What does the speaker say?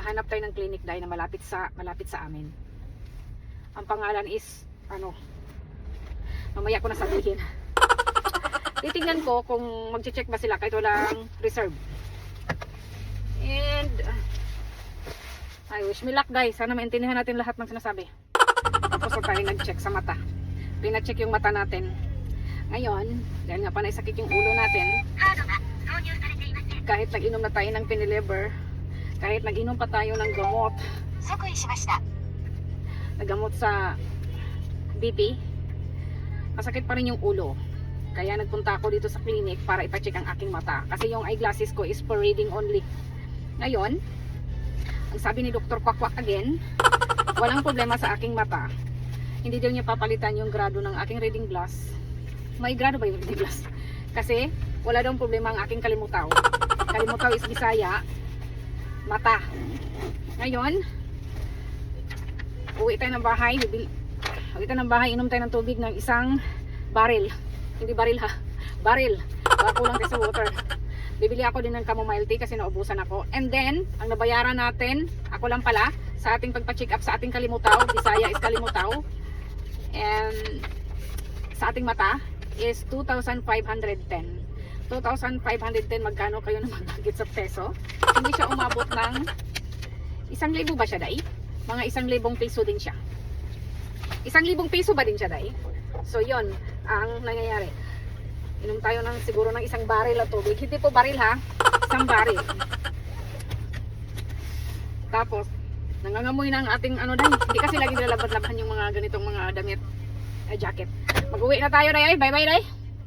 hanap tayo ng clinic dahil na malapit sa amin. Ang pangalan is ano, mamaya ko na sabihin. Titingnan ko kung magche-check ba sila kahit walang reserve. And I wish me luck guys. Sana maintindihan natin lahat ng sinasabi. Tapos so tayo nag-check sa mata. Pina-check yung mata natin. Ngayon, dahil nga panay sakit yung ulo natin, kahit nag-inom na tayo ng Pinilever, kahit nag-inom pa tayo ng gamot, nagamot sa BP, masakit pa rin yung ulo. Kaya nagpunta ako dito sa clinic para ipacheck ang aking mata. Kasi yung eyeglasses ko is for reading only. Ngayon, ang sabi ni Dr. Kwakwak again, walang problema sa aking mata. Hindi daw niya papalitan yung grado ng aking reading glass. May grado ba yung reading glass? Kasi wala daw problema ang aking kalimutaw. Kalimutaw is Bisaya, mata. Ngayon, uwi tayo ng bahay, inom tayo ng tubig ng isang barrel. Hindi baril ha, barrel. Baka kulang tayo sa water. Bibili ako din ng chamomile tea kasi naubusan ako. And then, ang nabayaran natin, ako lang pala, sa ating pagpa-check up sa ating kalimutaw, Bisaya is kalimutaw, and sa ating mata is 2,510. 2,510, magkano kayo na magbagit sa peso? Hindi siya umabot ng 1,000 ba siya, day? Mga 1,000 piso din siya. 1,000 piso ba din siya, day? So, yon ang nangyayari. Inom tayo ng siguro ng isang baril na tubig. Hindi po baril ha, isang baril. Tapos, nangangamoy ng ating ano day. Hindi kasi lagi nilalabad-laban yung mga ganitong mga damit, jacket. Mag-uwi na tayo, day. Bye-bye, day.